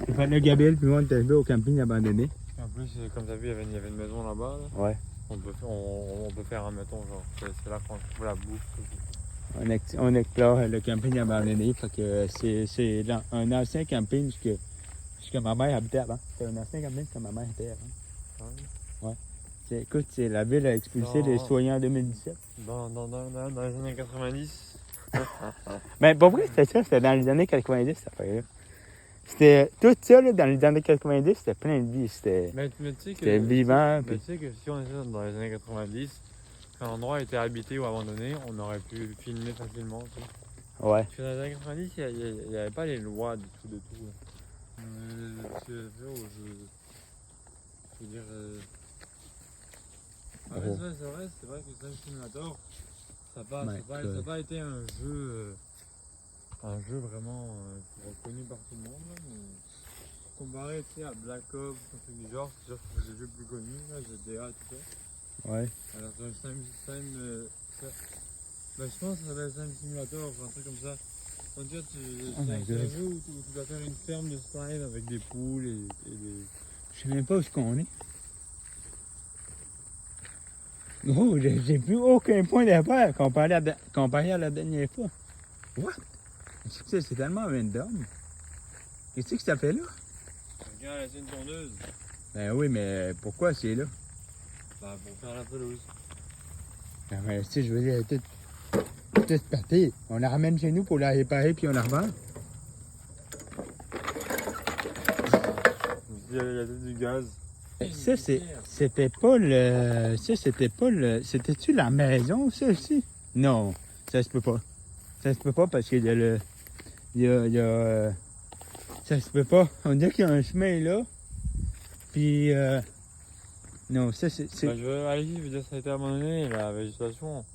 J'ai fait le Gabriel, puis moi, on est arrivé au camping abandonné. En plus, comme tu as vu, il y avait une maison là-bas. Là. Ouais. On peut faire un mettons, genre, c'est là qu'on trouve la bouffe. On explore le camping abandonné. Fait que c'est un ancien camping que ma mère habitait avant. C'est un ancien camping que ma mère habitait avant. Ouais. Écoute, la ville a expulsé les citoyens en 2017. Dans les années 90. Mais pour vrai, c'était dans les années 90, cette affaire-là. C'était tout ça, là, dans les années 90, c'était plein de vie. C'était vivant. Mais tu sais que si on était dans les années 90, quand l'endroit était habité ou abandonné, on aurait pu filmer facilement. Tu sais. Ouais. Parce que dans les années 90, il n'y avait pas les lois de tout. Je veux dire. C'est vrai que Time Simulator, ça n'a pas été un jeu vraiment reconnu par tout le monde. Là, mais comparé à Black Ops, un truc du genre, c'est sûr que c'est des jeux plus connus, là, GTA, tout ça. Ouais. Alors sur le je pense que ça s'appelle Time Simulator, un truc comme ça. En fait, c'est un jeu où tu dois faire une ferme de slime avec des poules et des... Je sais même pas où est-ce qu'on est. Oh, j'ai plus aucun point d'appel comparé à la dernière fois. What? C'est tellement random. Qu'est-ce que ça fait là? Regarde, c'est une tondeuse. Ben oui, mais pourquoi c'est là? Ben, pour faire la pelouse. Ben, ben si je veux dire, tout pâté. On la ramène chez nous pour la réparer puis on la revend. Il y a du gaz. Ça, c'était pas le... Ça, c'était pas le... C'était-tu la maison, ça aussi? Non, ça se peut pas. Ça se peut pas parce qu'il y a le... Il y a ça se peut pas. On dirait qu'il y a un chemin là. Puis... Non, ça, c'est... Ben, je veux aller, je veux dire, ça a été abandonné, la végétation.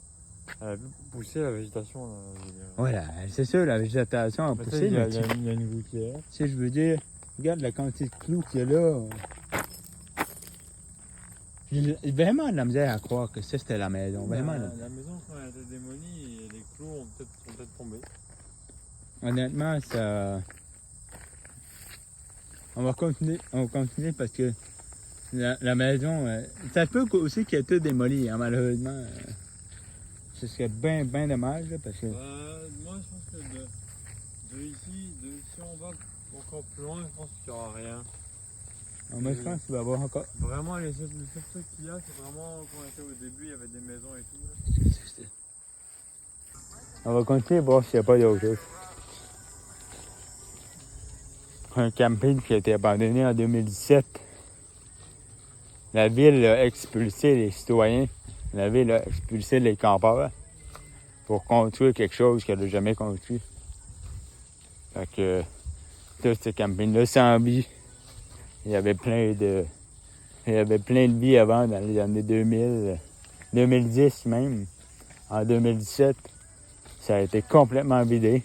Elle a poussé la végétation. Là, je veux dire. Voilà, c'est ça, la végétation a poussé. Il y a une gouttière. Tu sais, je veux dire, regarde la quantité de clous qu'il y a là. J'ai vraiment de la misère à croire que ça, c'était la maison. Vraiment. La maison, quand elle a été démolie, et les clous sont peut-être tombés. Honnêtement, ça... On va continuer parce que la maison... ça peut aussi qu'elle ait tout démoli, hein, malheureusement. Ce serait bien dommage, là, parce que... Moi, je pense que de ici, si on va encore plus loin, je pense qu'il n'y aura rien. Moi, je pense qu'il va y avoir encore... Vraiment, le seul truc qu'il y a, c'est vraiment quand on était au début, il y avait des maisons et tout. Là. On va continuer à voir s'il n'y a pas d'autre chose. Un camping qui a été abandonné en 2017. La ville a expulsé les citoyens. La ville a expulsé les campeurs pour construire quelque chose qu'elle n'a jamais construit. Fait que tout ce camping-là sans vie. Il y avait plein de vie avant dans les années 2000, 2010 même. En 2017, ça a été complètement vidé.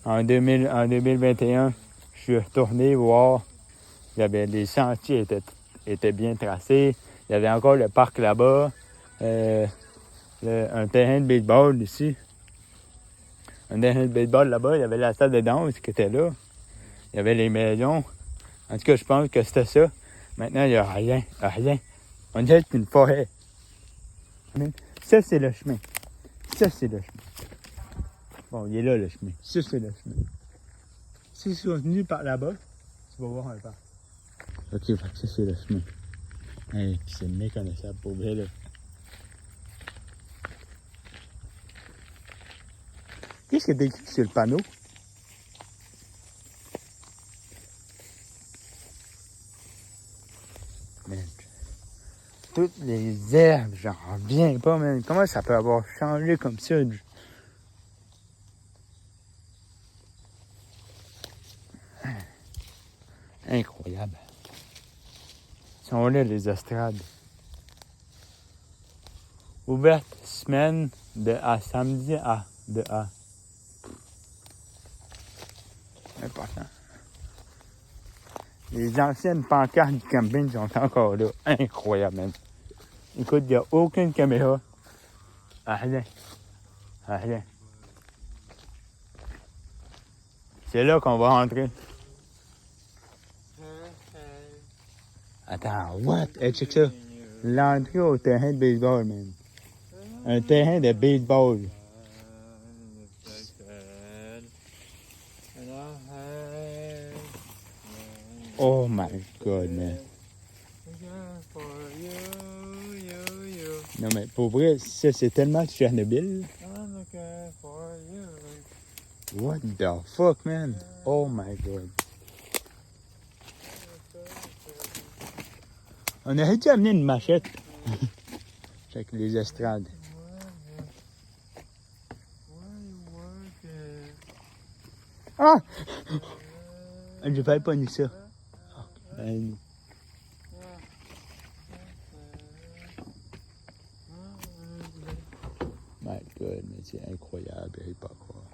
En 2021, je suis retourné voir. Les sentiers étaient bien tracés. Il y avait encore le parc là-bas. Un terrain de baseball ici. Un terrain de baseball là-bas. Il y avait la salle de danse qui était là. Il y avait les maisons. En tout cas, je pense que c'était ça. Maintenant, il n'y a rien. On dirait que c'est une forêt. Ça, c'est le chemin. Bon, il est là, le chemin. Ça, c'est le chemin. Si tu continues par là-bas, tu vas voir un parc. OK, fait que ça, c'est le chemin. Hey, c'est méconnaissable pour vrai, là. Qu'est-ce que t'as écrit sur le panneau? Man. Toutes les herbes, j'en reviens pas, man. Comment ça peut avoir changé comme ça? Incroyable. Ils sont là, les estrades. Ouverte semaine à samedi à important. Les anciennes pancartes du camping sont encore là. Incroyable, man. Écoute, il n'y a aucune caméra. Rien. C'est là qu'on va rentrer. Attends, what? Hey, check ça. L'entrée au terrain de baseball, man. Un terrain de baseball. Oh my god, man. Non, mais pour vrai, ça, c'est tellement Tchernobyl. What the fuck, man? Oh my god. On aurait dû amener une machette. Avec les estrades. Ah! J'ai failli pogner ça. Ben, my god, mais c'est incroyable, j'arrive pas à croire.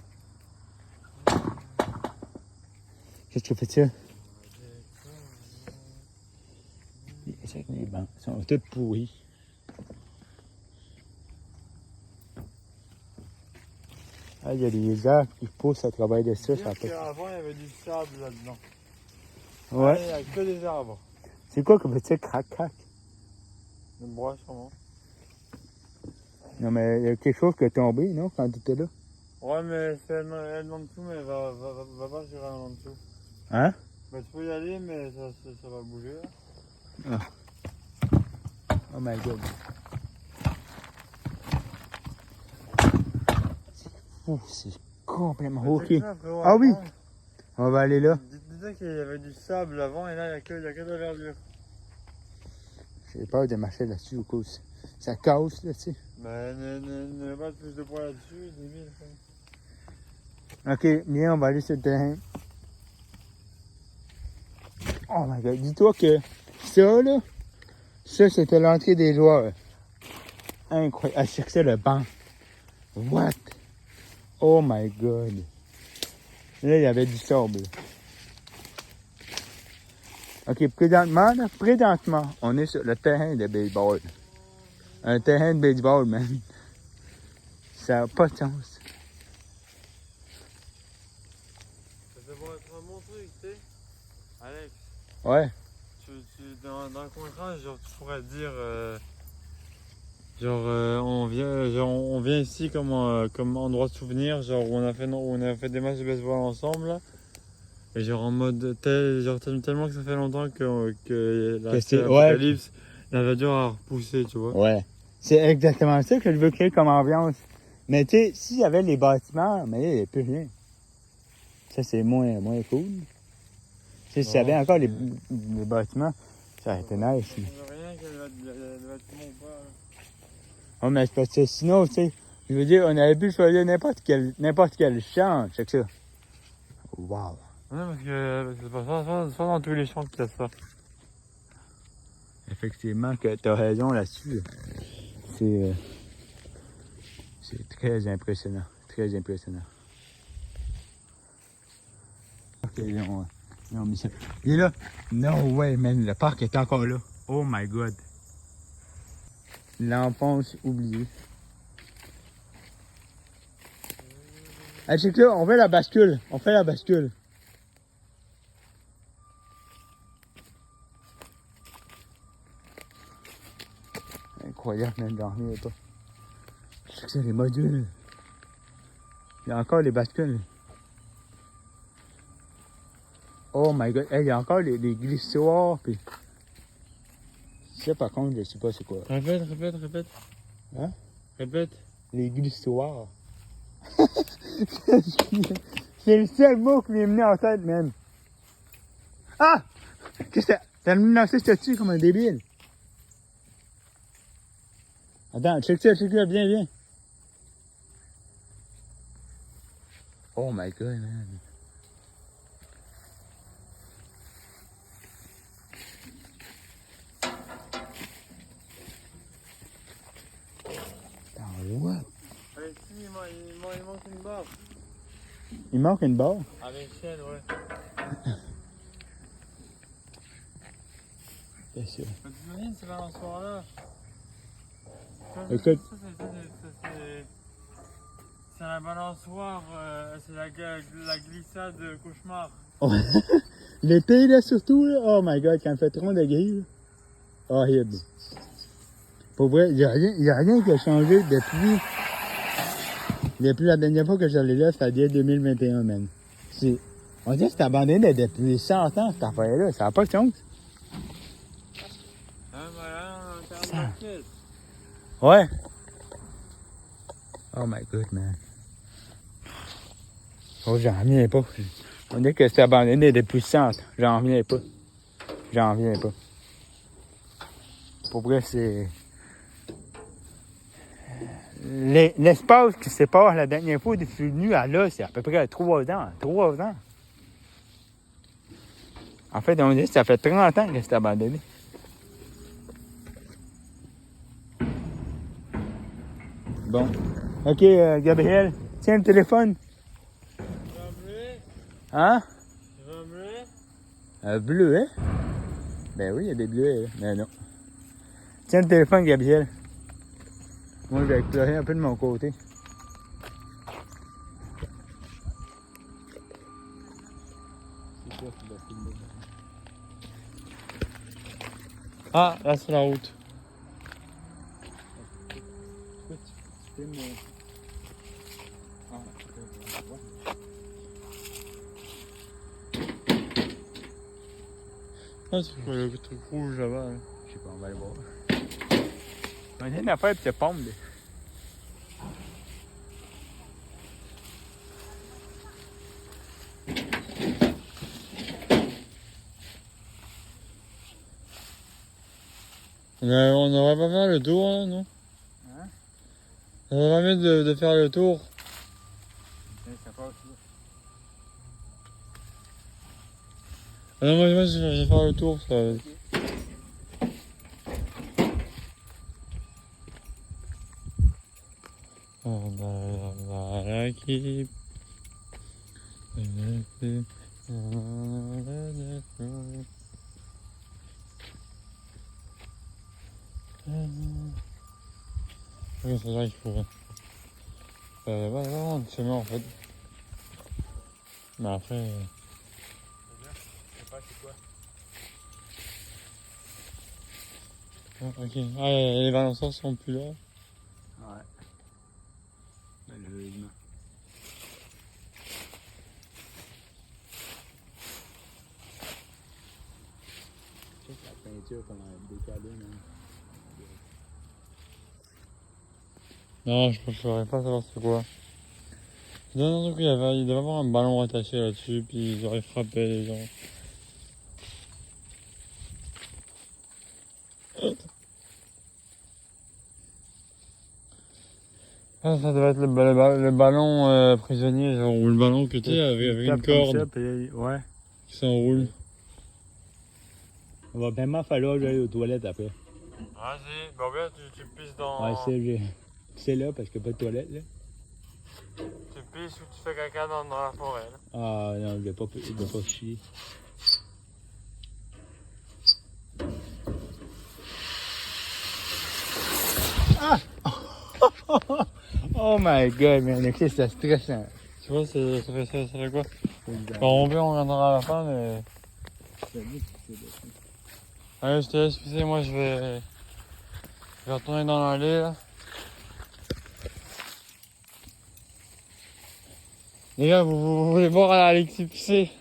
Qu'est-ce que tu fais ça? Les bancs sont tous pourris. Ah, il y a des arbres qui poussent à travers de ça. Avant, il y avait du sable là-dedans. Ouais. Il n'y a que des arbres. C'est quoi que fait ça, crac-crac? Une bois, sûrement. Non, mais il y a quelque chose qui est tombé, non, quand tu étais là? Ouais, mais c'est elle en dessous, mais va pas sur elle en dessous. Hein? Bah, tu peux y aller, mais ça va bouger là. Oh my god. C'est fou, c'est complètement ok. Ah oui! On va aller là. Dis-toi qu'il y avait du sable avant et là, il n'y a que de la verdure. J'ai peur de marcher là-dessus au coup. Ça casse, là, tu sais. Ben, ne pas plus de poids là-dessus, c'est débile. Ok, viens, on va aller sur le terrain. Oh my god, dis-toi que ça, là, ça, c'était l'entrée des joueurs. Incroyable. Ah, c'est ça, le banc. What? Oh my god. Là, il y avait du sable. Ok, présentement, on est sur le terrain de baseball. Un terrain de baseball, man. Ça n'a pas de sens. Ça devrait être un bon truc, tu sais. Alex, Ouais. dans le contrat, genre, tu pourrais dire, on vient ici comme endroit de souvenir, genre où on a fait des matchs de baseball ensemble, là. Et genre en mode tellement que ça fait longtemps que l'apocalypse, la verdure a repoussé, tu vois. Ouais. C'est exactement ça que je veux créer comme ambiance. Mais tu sais, s'il y avait les bâtiments, mais là, il n'y a plus rien. Ça, c'est moins cool. Tu sais, s'il y avait encore les bâtiments, ça aurait été nice. Mais... Ça veut rien que le bâtiment ou pas. Oh, mais c'est parce que sinon, tu sais, je veux dire, on aurait pu choisir n'importe quel champ. C'est ça. Wow. Ouais, parce que c'est pas ça dans tous les champs qu'il y a ça. Effectivement, que tu as raison là-dessus. C'est très impressionnant. Très impressionnant. Ok, ils ont mis ça. Il est là. No way, man. Le parc est encore là. Oh my god. L'enfance oubliée. Hey, check là, on fait la bascule. On fait la bascule. Incroyable, même dormir pas. Check ça, les modules. Il y a encore les bascules. Oh my god. Hey, il y a encore les glissoires. Puis... ça, par contre, je sais pas c'est quoi. Répète. Hein? Répète. Les glissoires. C'est le seul mot qui m'est venu en tête, man. Ah! Qu'est-ce que t'as venu lancer ce dessus comme un débile? Attends, check ça, viens. Oh my god, man. What? Allez, si, il manque une barre. Il manque une barre? À l'échelle, ouais. C'est sûr. Mais t'imagines, c'est balançoire là. Écoute. C'est la balançoire, c'est la glissade cauchemar. L'été, là, surtout, là. Oh my god, quand il fait trop de gris, là. horrible. Pour vrai, il n'y a rien qui a changé depuis la dernière fois que j'allais là, c'est-à-dire 2021, man. On dirait que c'est abandonné depuis 100 ans, cette affaire-là. Ça n'a pas de sens. Ça... Ouais. Oh my god, man. Oh, j'en reviens pas. On dirait que c'est abandonné depuis 100 ans. J'en reviens pas. J'en reviens pas. Pour vrai, c'est... L'espace qui sépare la dernière fois où je suis venu à là, c'est à peu près 3 ans. 3 ans. En fait, on dit que ça fait 30 ans que c'est abandonné. Bon. OK, Gabriel, tiens le téléphone. Tu veux un bleuet? Hein? Tu veux un bleuet? Un bleuet? Ben oui, il y a des bleuets, là. Mais non. Tiens le téléphone, Gabriel. Moi, je vais explorer un peu de mon côté. C'est quoi qui va filmer? Ah, là c'est la route. Pourquoi tu filmes? Ah, Ah, c'est quoi le truc rouge là-bas? Là. je sais pas, on va aller voir. On a une affaire pis c'est pomme, là. On n'aurait pas faire le tour, hein, non? Hein? Ça serait mieux de faire le tour. Ça passe là. Ah non, moi je vais faire le tour, ça. L'équipe. Oui, c'est là qu'il faut. Pas vraiment de chemin en fait. Mais après. Je sais pas c'est quoi. Ok. Ah, les balanceurs sont plus là. Ouais. Malheureusement. Check la peinture qu'on a décalée, même. Non, je ne saurais pas savoir c'est quoi. Je donne un truc, il devait y avoir un ballon attaché là-dessus, puis ils auraient frappé les gens. Ah, ça devait être le ballon prisonnier, genre, ou le ballon que tu sais, avec une corde Ça, puis, ouais. qui s'enroule. On va vraiment falloir que j'aille aux toilettes après. Vas-y, bon bien tu pisses dans... Ouais, c'est là parce qu'il n'y a pas de toilette, là. Tu pisses ou tu fais caca dans la forêt. Là. Ah non, je vais pas chier. Ah! Oh my god, man, ok, c'est stressant. Tu vois, ça fait quoi? Bon, on regardera à la fin, mais... Allez, je te laisse pisser, moi je vais retourner dans l'allée là. Les gars, vous voulez voir Alexis pisser?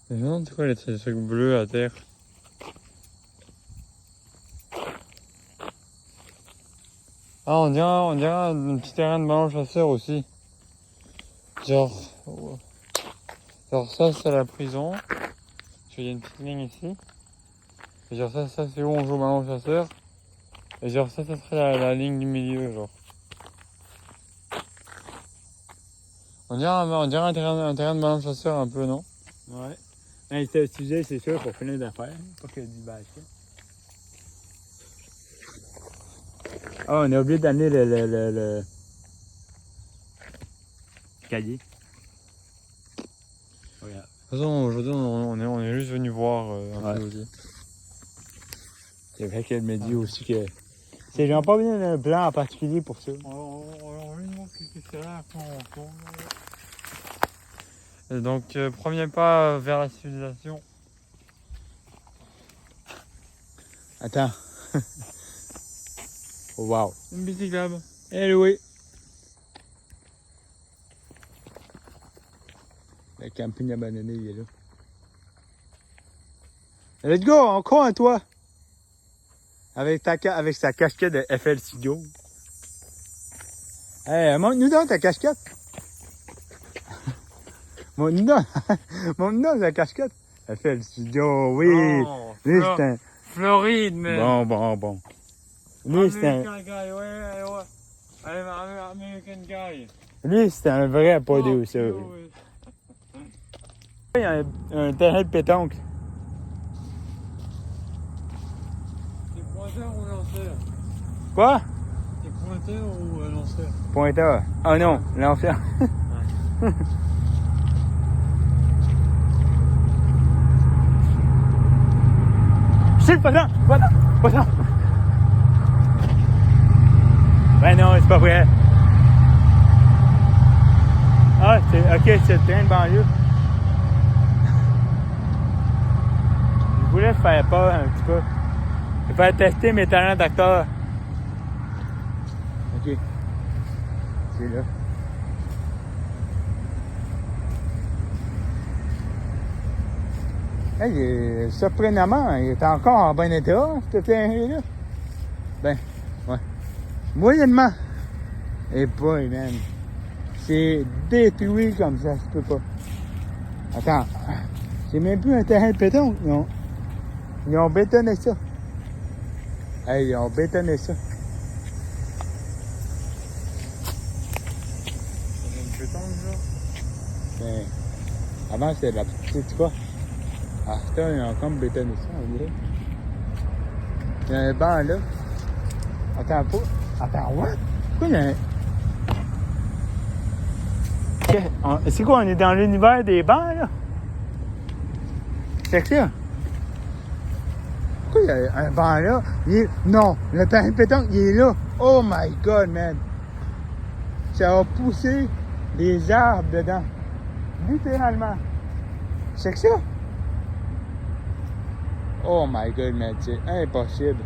Mais non, c'est quoi les trucs bleus à terre? Ah, on dirait un petit terrain de ballon chasseur aussi. Genre ça c'est la prison. Il y a une petite ligne ici. Et genre ça c'est où on joue au ballon chasseur. Et genre ça serait la ligne du milieu, genre. On dirait un terrain de ballon chasseur un peu, non? Ouais. Mais c'est utilisé, c'est sûr, pour finir d'affaires, pas que du basket. Ah, on a oublié d'amener le cahier. Regarde. De toute façon, aujourd'hui, on est juste venu voir un Ouais. peu aussi. C'est vrai qu'elle me dit aussi que C'est genre pas besoin d'un plan en particulier pour ça. On va voir ce que c'est là, après on retourne. Et donc, premier pas vers la civilisation. Attends. Oh, wow. Une bicyclable. Eh oui. Le camping abandonné, il est là. Let's go, on court, toi. Avec sa casquette de FL Studio. Hey, montre-nous donc ta casquette. Montre-nous donc, montre-nous donc ta casquette. FL Studio, oui. Oh, Lui, c'est un... Floride, man. Bon. Lui, c'est un... American guy, ouais. American guy. Lui, c'est un vrai pas Oh, de ça. oui. Il y a un terrain de pétanque. C'est pointeur ou lanceur? Quoi? C'est pointeur ou lanceur? Pointeur. Ah non, lanceur. C'est pas ça! Pas ça! Ben non, c'est pas vrai. Ah, ok, c'est le train de banlieue. Je voulais faire peur un petit peu. Je vais faire tester mes talents d'acteur. Ok. C'est là. Hey, surprenamment, il est encore en bon état, ce terrain-là. Ben, ouais. Moyennement. Et pas, man. C'est détruit comme ça se peut pas. Attends. C'est même plus un terrain de pétanque, non. Ils ont bétonné ça. Hey, ils ont bétonné ça. C'est une pétanque, là? Ben, avant, c'était de la petite quoi. Ah, ça, ils ont comme bétonné ça, on dirait. Il y a un banc là. Attends pas. Attends, what? Pourquoi il y a un... C'est quoi, on est dans l'univers des bancs, là? C'est que ça? Pourquoi il y a un banc là? Non, le terrain de pétanque, il est là. Oh my God, man! Ça a poussé des arbres dedans. Littéralement. C'est que ça? Oh my God, man, c'est impossible.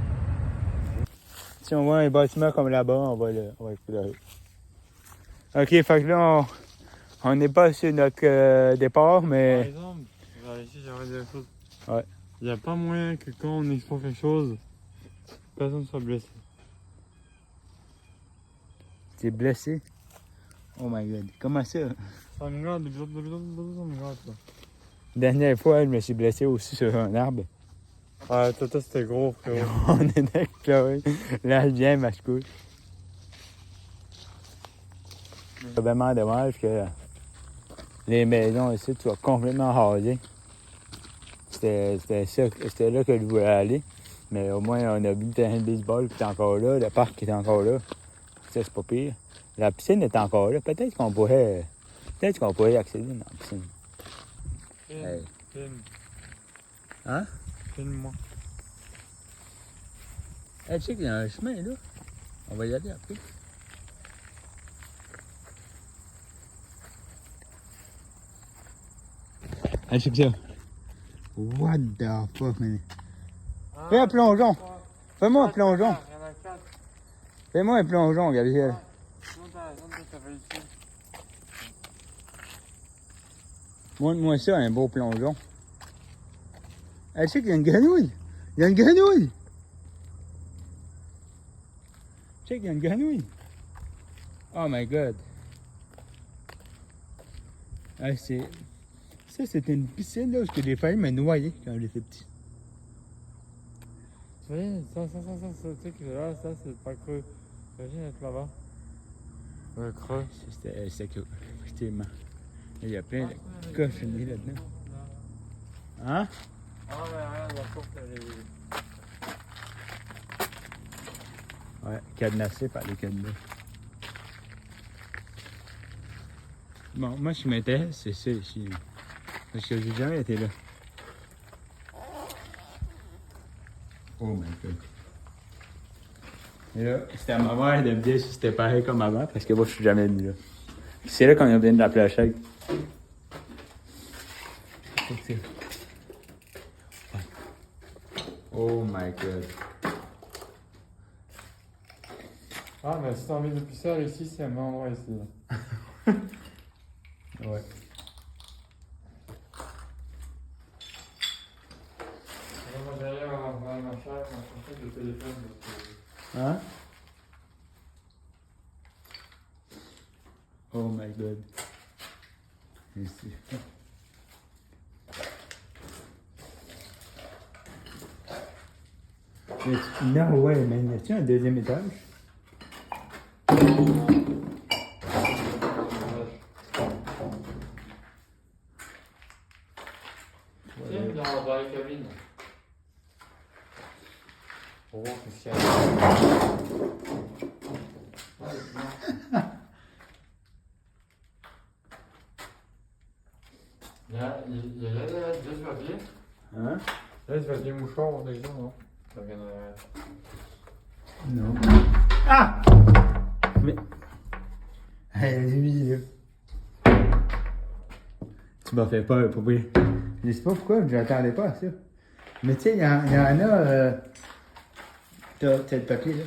Si on voit un bâtiment comme là-bas, on va explorer. Ok, fait que là, on n'est pas sur notre départ, Par mais... exemple, ici, j'aurais des choses. Ouais. Il n'y a pas moyen que quand on explore quelque chose, personne ne soit blessé. T'es blessé? Oh my God, comment ça? Ça me gratte, ça me gratte, là. Dernière fois, je me suis blessé aussi sur un arbre. Ah, Tata, c'était gros, frérot. On est exploré. Là, je viens, ma couche. C'est vraiment dommage que les maisons ici soient complètement rasées. C'était là que je voulais aller. Mais au moins, on a vu le terrain de baseball qui est encore là, le parc qui est encore là. Ça, c'est pas pire. La piscine est encore là. Peut-être qu'on pourrait y accéder dans la piscine. Hey. Filme. Hein? Filme-moi. Hey, tu sais qu'il y a un chemin là. On va y aller après. Hey, check ça. What the fuck, man? Fais un plongeon. Fais-moi un plongeon. Fais-moi un plongeon, Gabriel. Montre-moi ça, un beau plongeon. Hey, tu sais qu'il y a une grenouille. Il y a une grenouille. Tu sais qu'il y a une grenouille. Oh my God. Ah, ça, c'était une piscine là, où j'ai failli me noyer quand j'étais petit. Oui, ça, tu sais que là, ça, c'est pas creux. Imagine être là-bas. Le creux. C'était creux, effectivement. Il y a plein de cochonneries là-dedans. Hein? Ah, mais regarde, la porte, elle est... Ouais, cadenassé par les cadenas. Bon, moi, ce qui m'intéresse, c'est ça ici. Parce que j'ai jamais été là. Oh my God. Et là, c'était à ma mère de me dire si c'était pareil comme avant, parce que moi, je suis jamais venu là. C'est là qu'on vient de l'appeler à chèque. Oh my god. Ah, mais si t'as envie de pisser ici, c'est un bon endroit ici. Ouais. Moi, derrière, ma chambre, le téléphone. Hein? Oh my god. Ici. Non, ouais, mais y a-t-il un deuxième étage? Tiens, dans les cabines. Pour voir ce qu'il y a. Il y a là, deux papiers. Hein? Là, ce papier mouchoir, on dirait, non? Ça vient de... Non. Ah! Mais. Lui, là. Tu m'as fait peur, pour vrai. Je sais pas pourquoi, je n'attendais pas à ça. Mais tu sais, il y en a. T'as le papier, là.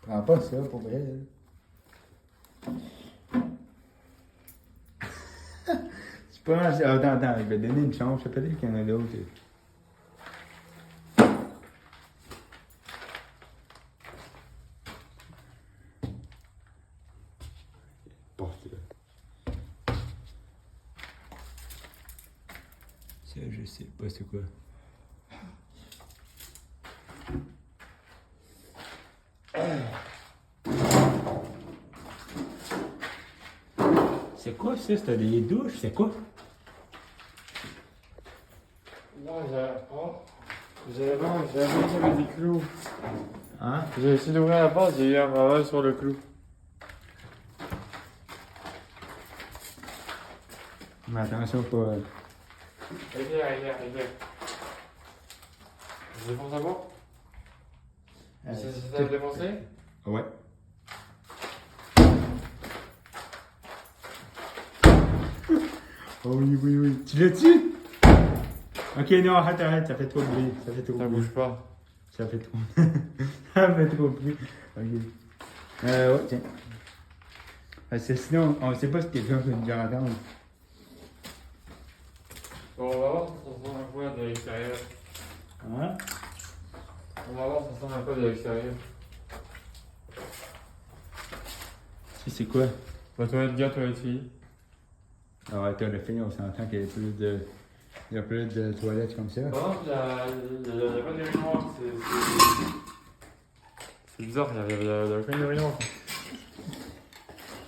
Prends pas ça, pour vrai, là. C'est pas mal. Attends, je vais te donner une chance. Peut-être qu'il y en a d'autres. Porte là. Ça, je sais pas c'est quoi. C'est quoi ça? C'était des douches? C'est quoi? Non, j'avais des clous. Hein? J'ai essayé d'ouvrir la porte, j'ai eu un ravage sur le clou. Mais attention, pas. Regarde. Je défonce la porte? Ça t'a défoncé? Ouais. Oh oui. Tu l'as-tu? Ok, non, arrête, ça fait trop de bruit. Ça fait trop de Ça bruit. bouge pas. Ça fait trop. Ça fait trop de bruit. Ok. Ouais, tiens. Parce que sinon, on sait pas si quelqu'un peut nous entendre. Bon, on va voir si ça sent un peu de l'extérieur. Hein? On va voir si ça sent un peu de l'extérieur. C'est quoi? La toilette gars, toilette fille. Ah ouais, t'as le fille, on s'entend qu'il y a plus de. Il y a plus de toilettes comme ça. Par contre, il y a pas d'urinoir. C'est bizarre, il y a aucun urinoir.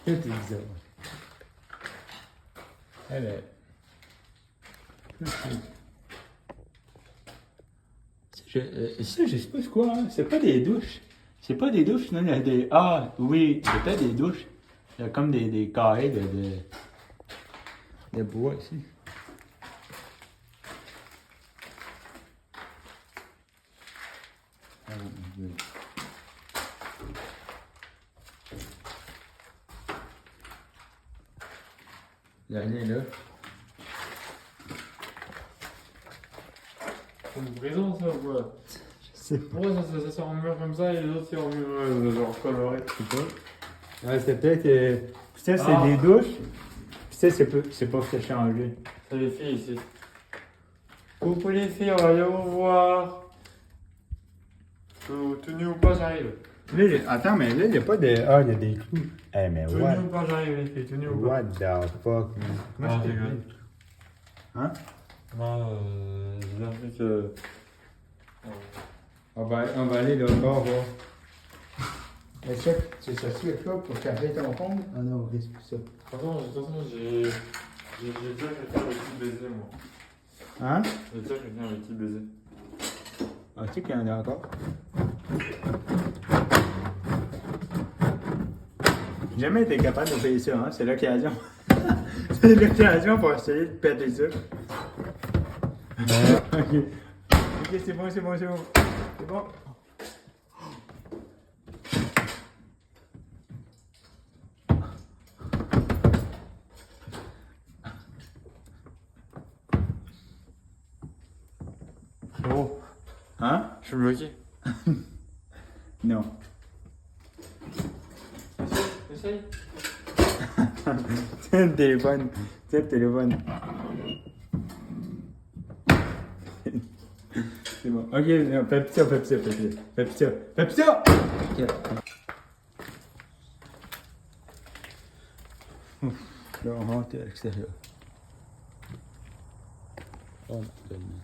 C'est bizarre. Elle est. Ça, je sais pas c'est quoi, hein? C'est pas des douches. C'est pas des douches, non, il y a des. Ah, oui, c'est peut-être des douches. Il y a comme des carrés de bois ici. Ah, mon Dieu. Il y a rien là. C'est une prison, ça, ou quoi? Je sais pas. Pourquoi ça sort en mur comme ça et les autres c'est en mur genre coloré? Je sais pas. Ouais, c'est peut-être. Ça, c'est Ah. des douches. Puis ça, c'est pas fait changer. C'est les filles ici. Coucou les filles, on va aller vous voir. Tout nu ou pas, j'arrive. Là, attends, mais là, il n'y a pas de. Ah, il y a des clous. Eh, mais Tout what? nu ou pas, j'arrive les filles. Tout nu ou pas. What the fuck, man? Comment Ah, je je fais? rigole. Hein? Non, j'ai bien fait que. On va aller là bas voir. Est-ce que tu s'assis avec toi pour carrer ton compte? Ah non, risque ça. De toute façon, j'ai déjà quelqu'un avec qui baiser, moi. Hein? J'ai déjà quelqu'un avec qui baiser. Ah, tu sais qu'il y en a encore? J'ai jamais été capable de payer ça, hein? C'est l'occasion. C'est l'occasion pour essayer de péter ça. Ok. Ok, c'est bon, c'est bon, c'est bon. C'est bon. Oh, Hein? je suis bloqué. Non. Essaye. Tiens le téléphone. Tiens le téléphone. C'est bon. Ok, non, fais pitié, fais pitié, fais pitié. Fais pitié. Fais pitié! Ok. Ouf, là, on rentre à l'extérieur. Oh, ma goodness.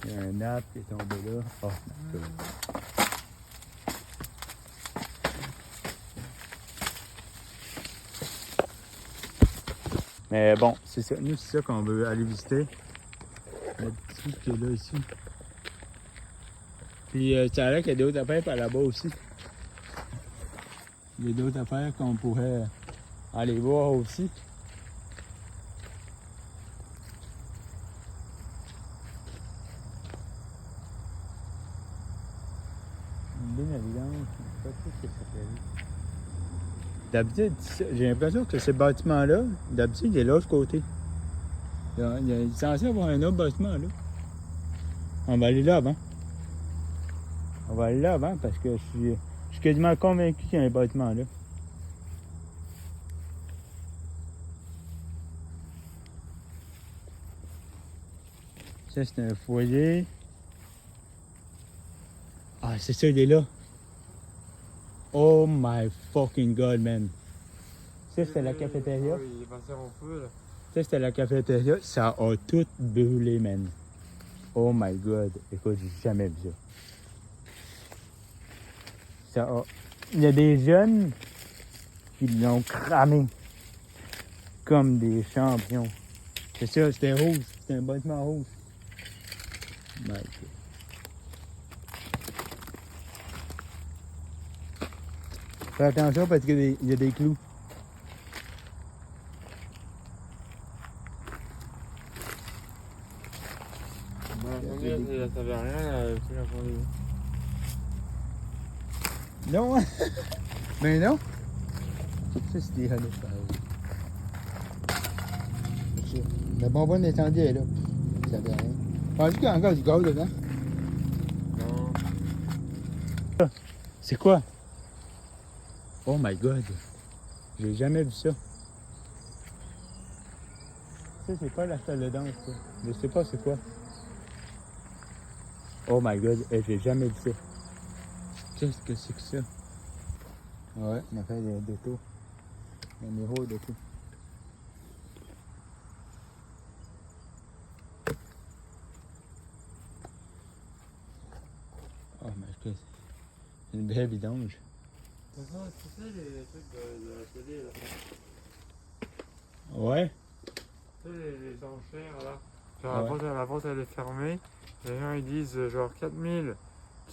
Il y a un arbre qui est tombé là. Oh, my God. Mais bon, c'est ça. Nous, c'est ça qu'on veut aller visiter. Le petit truc qui est là, ici. Puis, ça a l'air qu'il y a d'autres affaires par là-bas aussi. Il y a d'autres affaires qu'on pourrait aller voir aussi. Une ligne à vidange, je sais pas trop ce que ça fait. D'habitude, j'ai l'impression que ce bâtiment-là, d'habitude, il est de l'autre côté. Il est censé avoir un autre bâtiment là. On va aller là avant. On va aller là avant parce que je suis quasiment convaincu qu'il y a un bâtiment là. Ça, c'est un foyer. Ah, c'est ça, il est là. Oh my fucking god, man. Ça, c'était la cafétéria. Oui, il est passé en feu là. Ça, c'était la cafétéria. Ça a tout brûlé, man. Oh my god. Écoute, j'ai jamais vu ça. Ça a... Il y a des jeunes qui l'ont cramé comme des champions. C'est ça, c'était rouge. C'était un bâtiment rouge. My god. Fais attention parce qu'il y a des clous. Ça savait rien, le truc incendié. Non, mais non. Ça, c'est des honnêtes, pareil. La bonbonne d'incendie est là. Ça fait rien. Penses-tu qu'il y a encore du gaz dedans? Non. C'est quoi? Oh my god. J'ai jamais vu ça. Ça, c'est pas la salle de danse, ça. Je sais pas c'est quoi. Oh my god, j'ai jamais vu ça. Qu'est-ce que c'est que ça? Ouais, on a fait des tours. Un miroir de tout. Oh my god. C'est une vraie vidange. C'est ça les trucs de la télé là. Ouais. Tu sais les enchères là. Ouais. Genre la porte elle est fermée. Les gens ils disent genre 4000,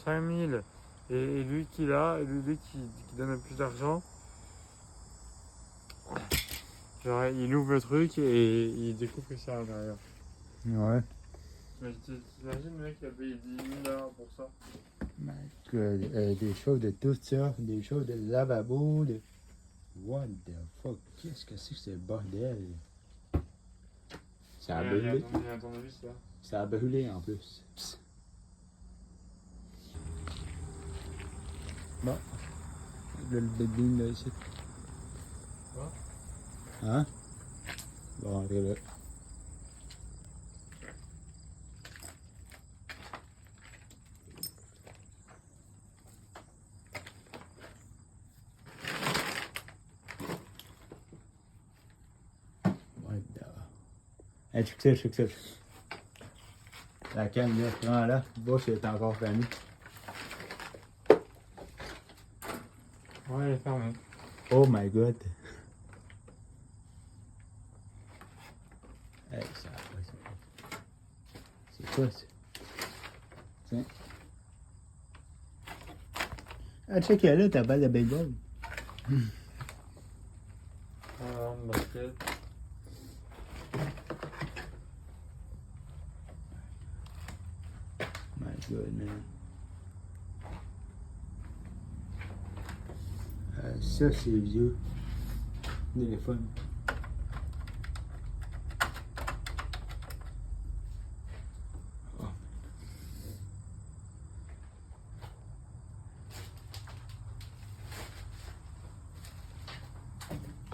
5000. Et lui qui l'a, lui qui donne le plus d'argent. Genre il ouvre le truc et il découvre que c'est à l'intérieur. Ouais. Mais t'imagines le mec qui a payé 10 000 $ pour ça. My god. Des choses de tout ça. Des choses de lavabo. De... What the fuck? Qu'est-ce que c'est que ce bordel? Ça a brûlé. Il y a un tournevis là. Ça a brûlé en plus. Psst. Bon. Le bedine là ici. Quoi? Hein? On va rentrer là. What the... Hey, check ça. La canne là, prends là. Bouche est encore fermée. Ouais, elle est fermée. Oh my god. Hey, ça a pas ça. C'est quoi ça? Tiens. Ah, check là, ta balle de baseball. Basket. My God, man. Ça, c'est vieux. Téléphone. Oh.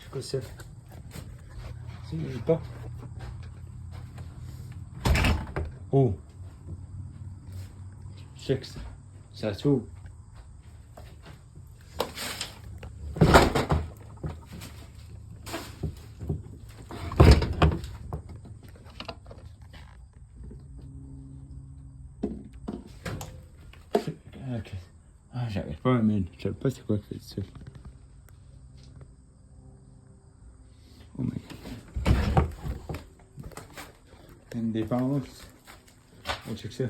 C'est quoi ça? C'est pas. Oh! Check ça. Ça s'ouvre. Ok. Ah, j'avais pas un mail. Je sais pas c'est quoi que c'est ça. Oh my god. Une dépense. Oh, check ça.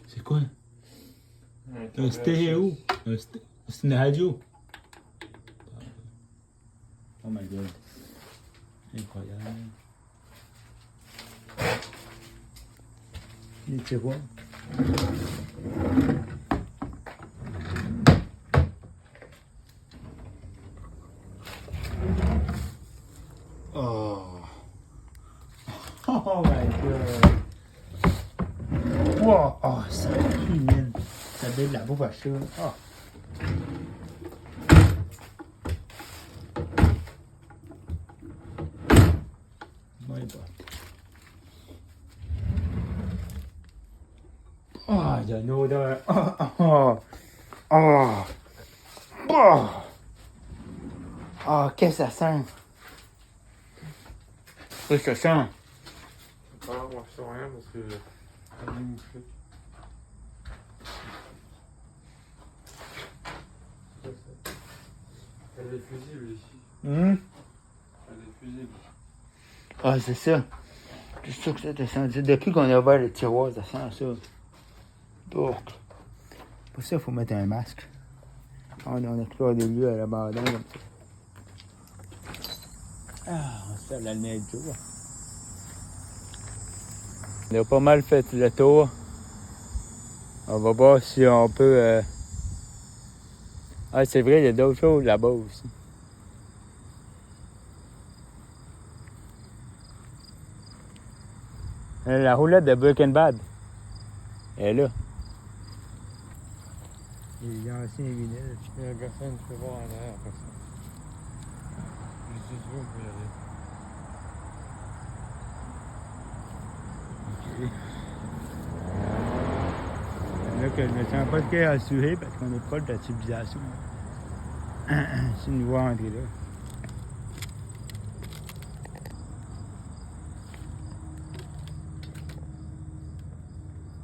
C'est quoi? Un stéréo. C'est une radio. Oh my god. Incroyable. Les tiroirs. Oh. Oh my god. Wow. Oh, ça pue, man. Ça donne de la bouffe à chat. Oh. My god. Oh, il y a une odeur. Oh, oh, oh. Oh. Oh, qu'est-ce que ça sent? Qu'est-ce que ça sent? Ah, moi je sens rien parce que j'ai rien bouffé. Elle est fusible ici. Hum? Elle est fusible. Ah, c'est ça. C'est sûr que ça te sent. Depuis qu'on a ouvert le tiroir, ça sent ça. Donc, pour ça, il faut mettre un masque. On a clos des lieux à l'abandon. Comme ça. Ah, on se fait la lumière du jour. On a pas mal fait le tour. On va voir si on peut... Ah, c'est vrai, il y a d'autres choses là-bas aussi. La roulette de Breaking Bad. Elle est là. Les anciens vinyles. Il y a personne, tu peux voir en arrière, personne. Je suis sûr qu'on peut y aller. Là que je me sens pas de cœur assuré parce qu'on n'est pas de la civilisation. C'est une voie entrer là.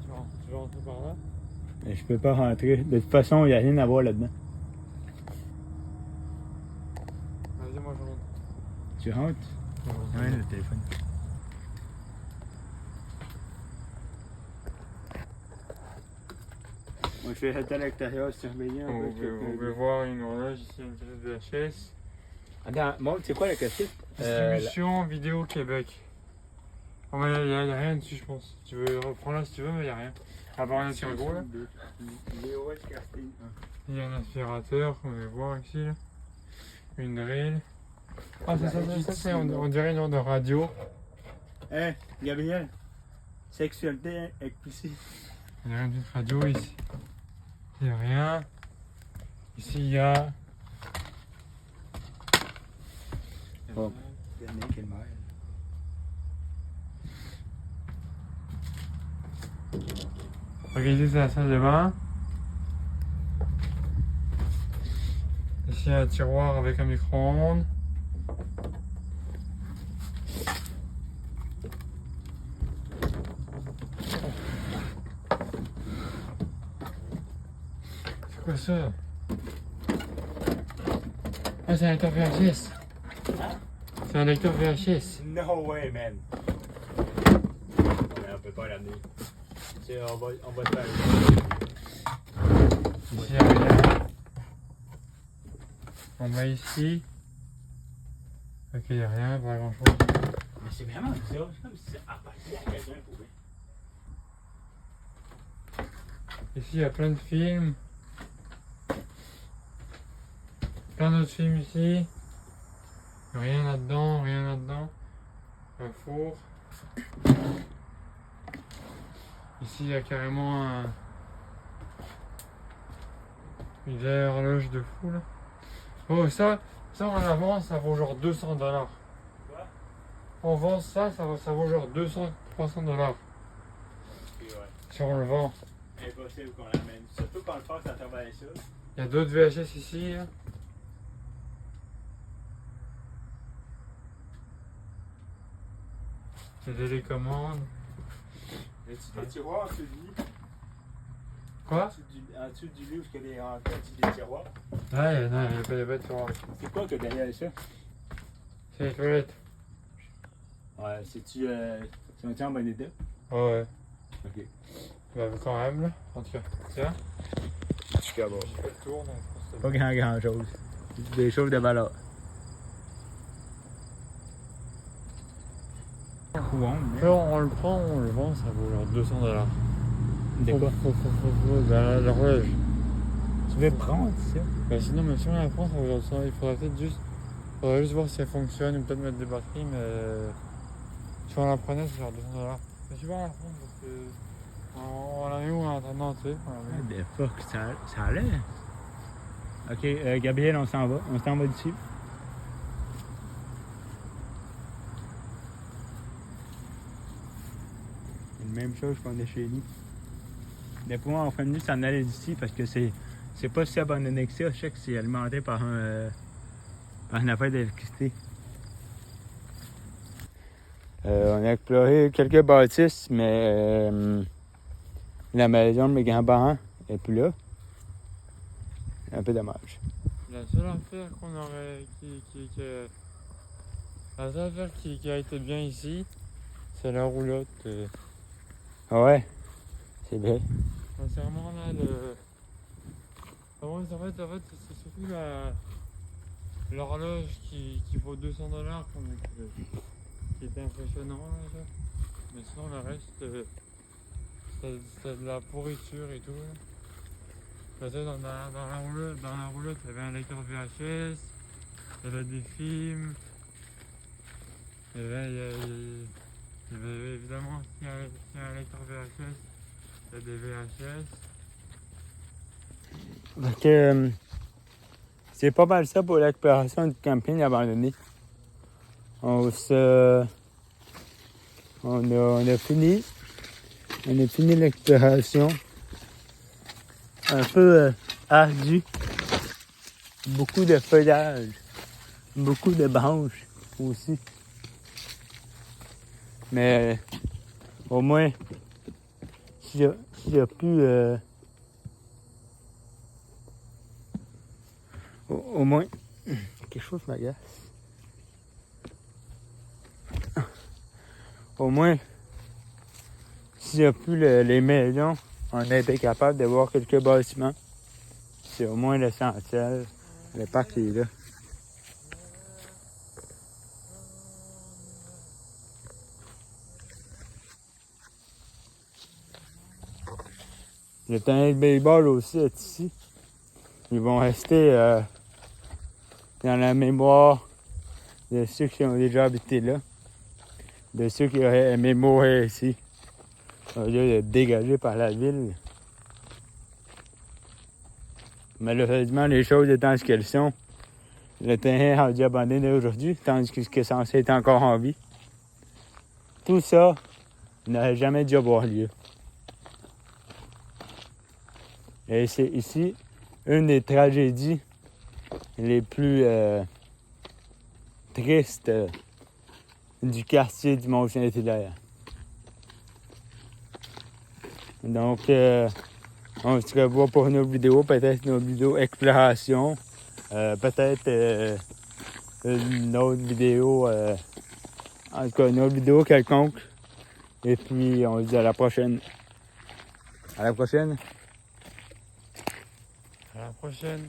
Tu veux rentrer par là? Mais je peux pas rentrer. De toute façon, il n'y a rien à voir là-dedans. Vas-y, moi je rentre. Tu rentres? Oui, le téléphone. Moi, je vais rester à l'extérieur, surveiller un On peu. peut voir une horloge ici, une cassette VHS. Attends, montre, c'est quoi la cassette? Distribution Vidéo Québec. Oh, mais il n'y a rien dessus, je pense. Tu veux reprendre là si tu veux, mais il n'y a rien. À part un aspirateur là. Il y a un aspirateur qu'on va voir ici. Là. Une drill. Ah, ça c'est on dirait une onde de radio. Hé, Gabriel, sexualité explicite. Il y a une petite radio ici. Il n'y a rien. Ici il y a. Oh. Ok, ici c'est la salle de bain. Ici un tiroir avec un micro-ondes. C'est quoi ça? Ah, c'est un lecteur VHS. C'est un lecteur VHS. No way, man. regardez. On va te faire. Ici, il n'y a rien. On va ici. Ok, il n'y a rien, pas grand chose. Mais c'est vraiment ça. C'est comme si ça appartenait à quelqu'un pour lui. Ici, il y a plein de films. Plein d'autres films ici. Rien là-dedans, rien là-dedans. Un four. Ici, il y a carrément une vieille horloge de fou là. Oh, ça en avant, ça vaut genre 200 $. Quoi? On vend ça, ça vaut genre 200, 300 $. Ok, ouais. Si on le vend. Impossible qu'on l'amène. Surtout quand le Fox a travaillé ça. Il y a d'autres VHS ici. Là. Il y a des télécommandes. As-tu des tiroirs en dessous du lit? Quoi? En dessous du lit, où il y a des tiroirs? Ouais, non, il n'y a pas de tiroirs. C'est quoi que derrière ça? C'est les toilettes. Ouais, c'est-tu en bon état? Ouais. Ok. Bah, quand même, là. En tout cas, tiens. Je suis bon. Je fais le tour, donc je pense Pas grand chose. Des choses de valeur. Là, on le prend, on le vend, ça vaut genre 200 $. De quoi? L'horloge. Tu veux prendre ça? Bah sinon, même si on la prend, ça vaut genre 200 $. Il faudrait peut-être juste voir si elle fonctionne ou peut-être mettre des batteries, mais si on la prenait, c'est genre 200 $. Mais tu vas la prendre parce que on la met où en attendant, tu sais? De fuck, ça a l'air. Ok, Gabriel, on s'en va. On s'en va d'ici. Même chose qu'on est chez nous. Des fois, on fait mieux s'en aller d'ici parce que c'est pas si abandonné que ça. Je sais que c'est alimenté par une affaire d'électricité. On a exploré quelques bâtisses, mais la maison de mes grands-parents n'est plus là. Un peu dommage. La seule affaire la seule affaire qui a été bien ici, c'est la roulotte. Ah ouais, c'est vrai. Sincèrement, là, en fait, c'est surtout l'horloge qui vaut 200 $ qui est impressionnant, là, ça. Mais sinon, le reste, c'est de la pourriture et tout, là. Là, tu sais, dans la roulotte, il y avait un lecteur VHS, il y avait des films, il y avait évidemment, s'il y a un lecteur VHS, il y a des VHS. Donc, c'est pas mal ça pour l'exploration du camping abandonné. On a fini. On a fini l'exploration. Un peu ardue. Beaucoup de feuillage. Beaucoup de branches aussi. Mais au moins, s'il y a plus... au moins, quelque chose m'agace. Au moins, s'il n'y a plus les maisons, on a été capable de voir quelques bâtiments. C'est au moins l'essentiel. Le parc est là. Le terrain de baseball aussi est ici. Ils vont rester dans la mémoire de ceux qui ont déjà habité là, de ceux qui auraient aimé mourir ici, au lieu d'être dégagés par la ville. Malheureusement, les choses étant ce qu'elles sont, le terrain a dû abandonné aujourd'hui, tandis que ce qui est censé être encore en vie. Tout ça n'aurait jamais dû avoir lieu. Et c'est ici une des tragédies les plus tristes du quartier du Mont-Saint-Hilaire. Donc, on se revoit pour une autre vidéo, peut-être une autre vidéo exploration, peut-être une autre vidéo, en tout cas une autre vidéo quelconque. Et puis, on se dit à la prochaine. À la prochaine. À la prochaine.